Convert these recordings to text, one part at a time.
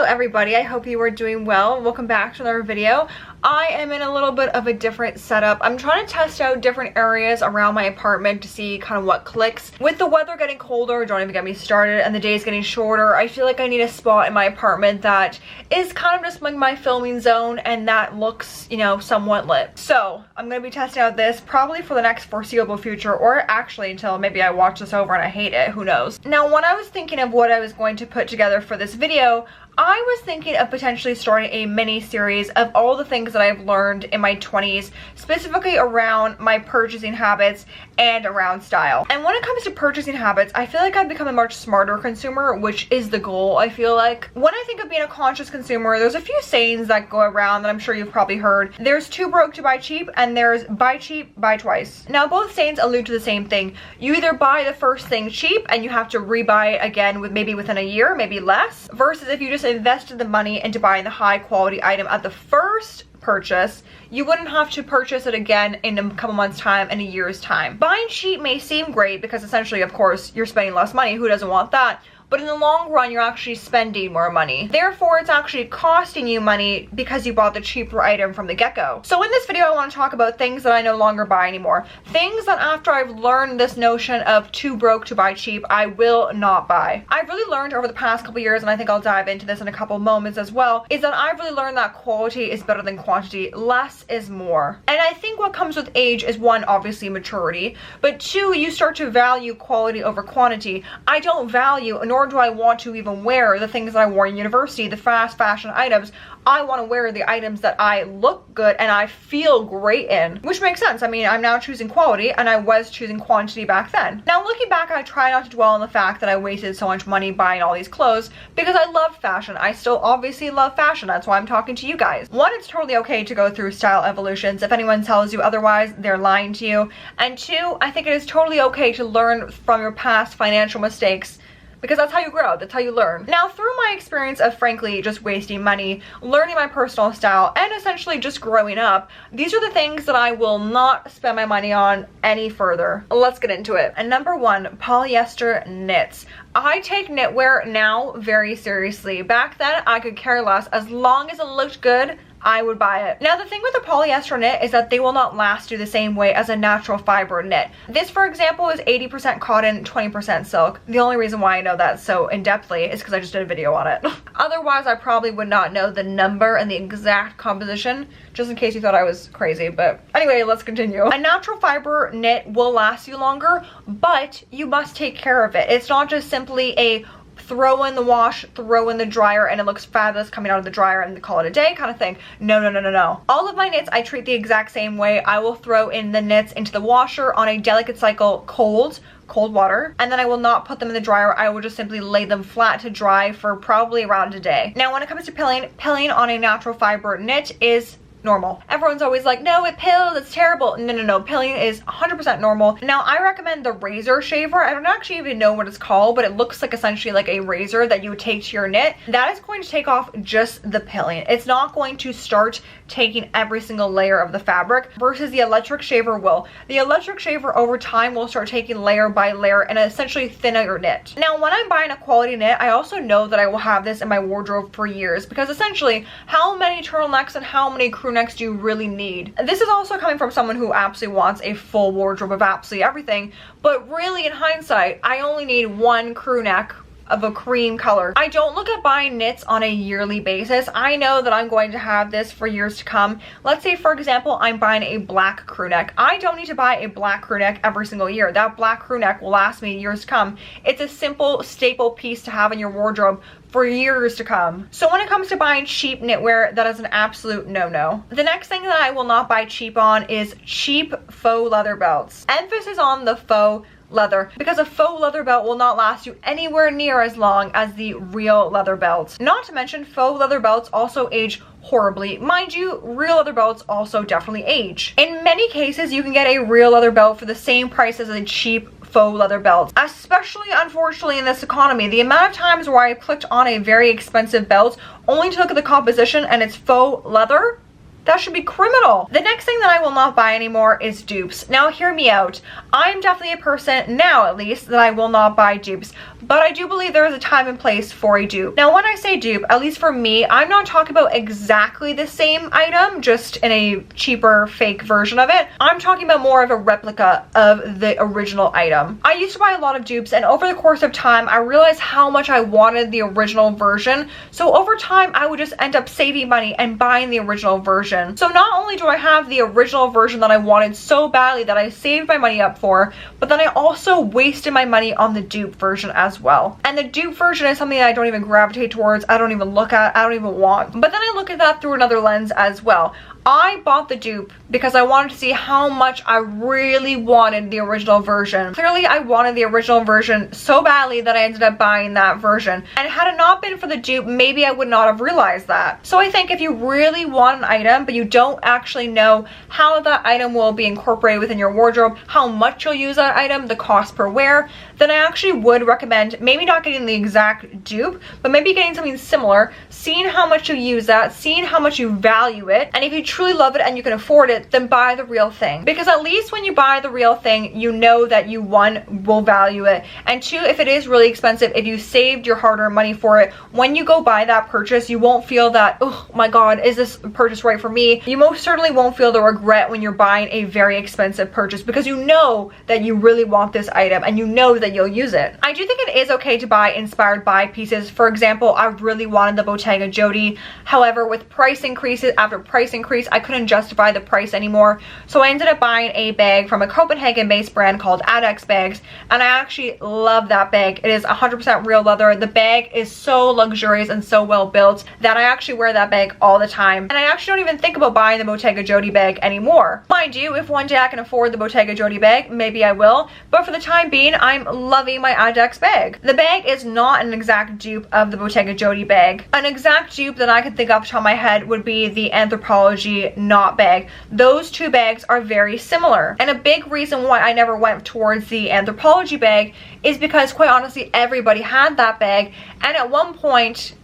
everybody, I hope you are doing well. Welcome back to another video. I am in a little bit of a different setup. I'm trying to test out different areas around my apartment to see kind of what clicks. With the weather getting colder, don't even get me started, and the days getting shorter, I feel like I need a spot in my apartment that is kind of just like my filming zone and that looks, you know, somewhat lit. So I'm going to be testing out this probably for the next foreseeable future, or actually until maybe I watch this over and I hate it, who knows. Now, when I was thinking of what I was going to put together for this video, I was thinking of potentially starting a mini series of all the things that I've learned in my 20s, specifically around my purchasing habits and around style. And when it comes to purchasing habits, I feel like I've become a much smarter consumer, which is the goal, I feel like. When I think of being a conscious consumer, there's a few sayings that go around that I'm sure you've probably heard. There's too broke to buy cheap, and there's buy cheap, buy twice. Now, both sayings allude to the same thing. You either buy the first thing cheap and you have to rebuy it again maybe within a year, maybe less, versus if you just invested the money into buying the high quality item at the first purchase, you wouldn't have to purchase it again in a couple months time, in a year's time. Buying cheap may seem great because essentially, of course, you're spending less money. Who doesn't want that? But in the long run, you're actually spending more money. Therefore, it's actually costing you money because you bought the cheaper item from the get-go. So in this video, I want to talk about things that I no longer buy anymore. Things that after I've learned this notion of too broke to buy cheap, I will not buy. I've really learned over the past couple years, and I think I'll dive into this in a couple moments as well, is that I've really learned that quality is better than quantity. Less is more. And I think what comes with age is, one, obviously maturity, but two, you start to value quality over quantity. I don't value, nor do I want to even wear the things that I wore in university, the fast fashion items. I want to wear the items that I look good and I feel great in, which makes sense. I mean, I'm now choosing quality and I was choosing quantity back then. Now, looking back, I try not to dwell on the fact that I wasted so much money buying all these clothes because I love fashion. I still obviously love fashion. That's why I'm talking to you guys. One, it's totally okay to go through style evolutions. If anyone tells you otherwise, they're lying to you. And two, I think it is totally okay to learn from your past financial mistakes, because that's how you grow, that's how you learn. Now, through my experience of frankly just wasting money, learning my personal style, and essentially just growing up, these are the things that I will not spend my money on any further. Let's get into it. And number one, polyester knits. I take knitwear now very seriously. Back then, I could care less. As long as it looked good, I would buy it. Now, the thing with a polyester knit is that they will not last you the same way as a natural fiber knit. This, for example, is 80% cotton, 20% silk. The only reason why I know that so in-depthly is because I just did a video on it. Otherwise, I probably would not know the number and the exact composition, just in case you thought I was crazy. But anyway, let's continue. A natural fiber knit will last you longer, but you must take care of it. It's not just simply a throw in the wash, throw in the dryer, and it looks fabulous coming out of the dryer and call it a day kind of thing. No, no, no, no, no. All of my knits I treat the exact same way. I will throw in the knits into the washer on a delicate cycle, cold water, and then I will not put them in the dryer. I will just simply lay them flat to dry for probably around a day. Now, when it comes to pilling on a natural fiber knit is normal. Everyone's always like, no, it pills, it's terrible. No, no, no, pilling is 100% normal. Now, I recommend the razor shaver. I don't actually even know what it's called, but it looks like essentially like a razor that you would take to your knit. That is going to take off just the pilling. It's not going to start taking every single layer of the fabric, versus the electric shaver will. The electric shaver over time will start taking layer by layer and essentially thin out your knit. Now, when I'm buying a quality knit, I also know that I will have this in my wardrobe for years, because essentially, how many turtlenecks and how many crew necks do you really need? This is also coming from someone who absolutely wants a full wardrobe of absolutely everything, but really in hindsight, I only need one crew neck of a cream color. I don't look at buying knits on a yearly basis. I know that I'm going to have this for years to come. Let's say, for example, I'm buying a black crew neck. I don't need to buy a black crew neck every single year. That black crew neck will last me years to come. It's a simple staple piece to have in your wardrobe for years to come. So when it comes to buying cheap knitwear, that is an absolute no-no. The next thing that I will not buy cheap on is cheap faux leather belts. Emphasis on the faux leather, because a faux leather belt will not last you anywhere near as long as the real leather belt. Not to mention, faux leather belts also age horribly. Mind you, real leather belts also definitely age. In many cases, you can get a real leather belt for the same price as a cheap faux leather belt, especially unfortunately in this economy. The amount of times where I clicked on a very expensive belt only to look at the composition and it's faux leather, That should be criminal. The next thing that I will not buy anymore is dupes. Now hear me out. I'm definitely a person, now at least, that I will not buy dupes. But I do believe there is a time and place for a dupe. Now when I say dupe, at least for me, I'm not talking about exactly the same item, just in a cheaper fake version of it. I'm talking about more of a replica of the original item. I used to buy a lot of dupes, and over the course of time, I realized how much I wanted the original version. So over time, I would just end up saving money and buying the original version. So not only do I have the original version that I wanted so badly that I saved my money up for, but then I also wasted my money on the dupe version as well. And the dupe version is something that I don't even gravitate towards, I don't even look at, I don't even want. But then I look at that through another lens as well. I bought the dupe because I wanted to see how much I really wanted the original version. Clearly, I wanted the original version so badly that I ended up buying that version. And had it not been for the dupe, maybe I would not have realized that. So I think if you really want an item, but you don't actually know how that item will be incorporated within your wardrobe, how much you'll use that item, the cost per wear, then I actually would recommend maybe not getting the exact dupe, but maybe getting something similar, seeing how much you use that, seeing how much you value it, and if you truly love it and you can afford it, then buy the real thing. Because at least when you buy the real thing, you know that you, one, will value it, and two, if it is really expensive, if you saved your hard-earned money for it, when you go buy that purchase, you won't feel that, oh my god, is this purchase right for me? You most certainly won't feel the regret when you're buying a very expensive purchase, because you know that you really want this item and you know that you'll use it. I do think it is okay to buy inspired by pieces. For example, I really wanted the Bottega Jodie. However, with price increases after price increase, I couldn't justify the price anymore. So I ended up buying a bag from a Copenhagen-based brand called Adex bags, and I actually love that bag. It is 100% real leather. The bag is so luxurious and so well built that I actually wear that bag all the time. And I actually don't even think about buying the Bottega Jodie bag anymore. Mind you, if one day I can afford the Bottega Jodie bag, maybe I will. But for the time being, I'm loving my Adex bag. The bag is not an exact dupe of the Bottega Jodie bag. An exact dupe that I could think off the top of my head would be the Anthropologie knot bag. Those two bags are very similar. And a big reason why I never went towards the Anthropologie bag is because, quite honestly, everybody had that bag. And at one point,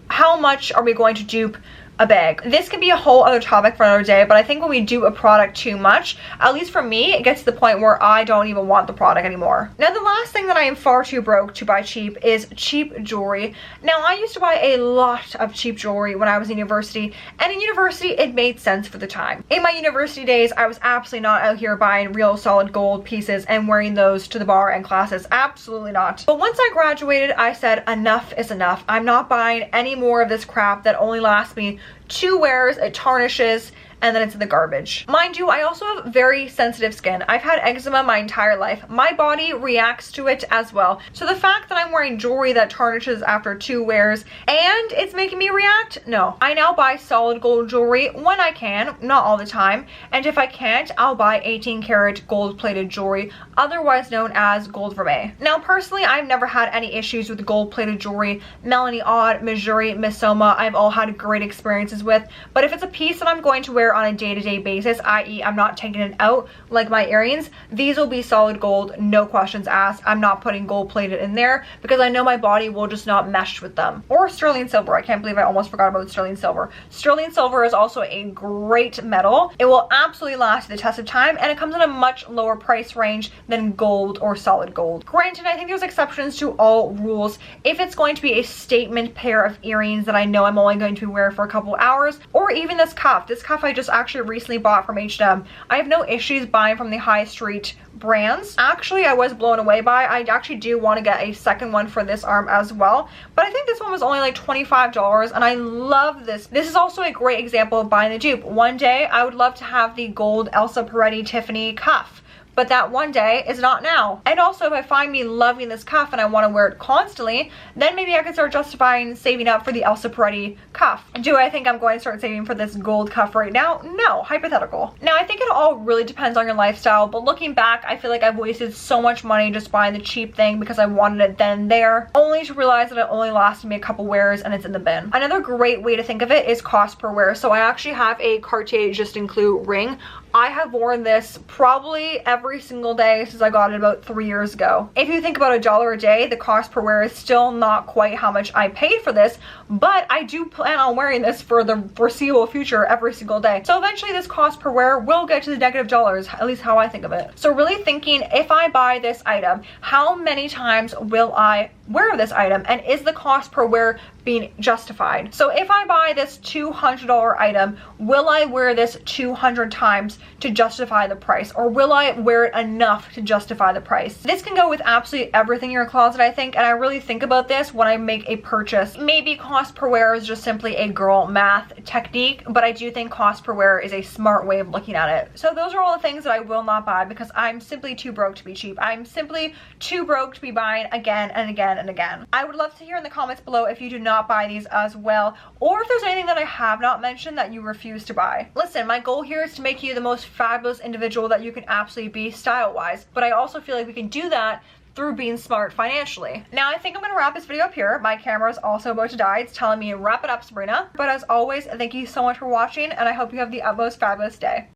how much are we going to dupe a bag? This could be a whole other topic for another day, but I think when we do a product too much, at least for me, it gets to the point where I don't even want the product anymore. Now, the last thing that I am far too broke to buy cheap is cheap jewelry. Now, I used to buy a lot of cheap jewelry when I was in university, and in university, it made sense for the time. In my university days, I was absolutely not out here buying real solid gold pieces and wearing those to the bar and classes. Absolutely not. But once I graduated, I said, enough is enough. I'm not buying any more of this crap that only lasts me 2 wears, it tarnishes, and then it's in the garbage. Mind you, I also have very sensitive skin. I've had eczema my entire life. My body reacts to it as well. So the fact that I'm wearing jewelry that tarnishes after 2 wears and it's making me react, no. I now buy solid gold jewelry when I can, not all the time. And if I can't, I'll buy 18 karat gold plated jewelry, otherwise known as gold vermeil. Now, personally, I've never had any issues with gold plated jewelry. Melanie Odd, Missouri, Miss Soma, I've all had great experiences with. But if it's a piece that I'm going to wear on a day-to-day basis, i.e. I'm not taking it out like my earrings, these will be solid gold, no questions asked. I'm not putting gold plated in there because I know my body will just not mesh with them. Or sterling silver. I can't believe I almost forgot about sterling silver. Sterling silver is also a great metal. It will absolutely last the test of time, and it comes in a much lower price range than gold or solid gold. Granted, I think there's exceptions to all rules. If it's going to be a statement pair of earrings that I know I'm only going to wear for a couple hours, or even this cuff. This cuff I just actually recently bought from H&M. I have no issues buying from the high street brands. Actually, I was blown away by. I actually do want to get a second one for this arm as well, but I think this one was only like $25, and I love this. This is also a great example of buying the dupe. One day I would love to have the gold Elsa Peretti Tiffany cuff, but that one day is not now. And also, if I find me loving this cuff and I want to wear it constantly, then maybe I can start justifying saving up for the Elsa Peretti cuff. Do I think I'm going to start saving for this gold cuff right now? No, hypothetical. Now, I think it all really depends on your lifestyle, but looking back, I feel like I've wasted so much money just buying the cheap thing because I wanted it then and there, only to realize that it only lasted me a couple wears and it's in the bin. Another great way to think of it is cost per wear. So I actually have a Cartier Just Include ring. I have worn this probably every every single day since I got it about 3 years ago. If you think about $1 a day, the cost per wear is still not quite how much I paid for this, but I do plan on wearing this for the foreseeable future every single day. So eventually this cost per wear will get to the negative dollars, at least how I think of it. So really thinking, if I buy this item, how many times will I wear this item, and is the cost per wear being justified? So if I buy this $200 item, will I wear this 200 times to justify the price, or will I wear it enough to justify the price? This can go with absolutely everything in your closet, I think, and I really think about this when I make a purchase. Maybe cost per wear is just simply a girl math technique, but I do think cost per wear is a smart way of looking at it. So those are all the things that I will not buy because I'm simply too broke to be cheap. I'm simply too broke to be buying again and again and again. I would love to hear in the comments below if you do not buy these as well, or if there's anything that I have not mentioned that you refuse to buy. Listen, my goal here is to make you the most fabulous individual that you can absolutely be style-wise, but I also feel like we can do that through being smart financially. Now I think I'm gonna wrap this video up here. My camera is also about to die. It's telling me wrap it up, Sabrina. But as always, thank you so much for watching, and I hope you have the utmost fabulous day.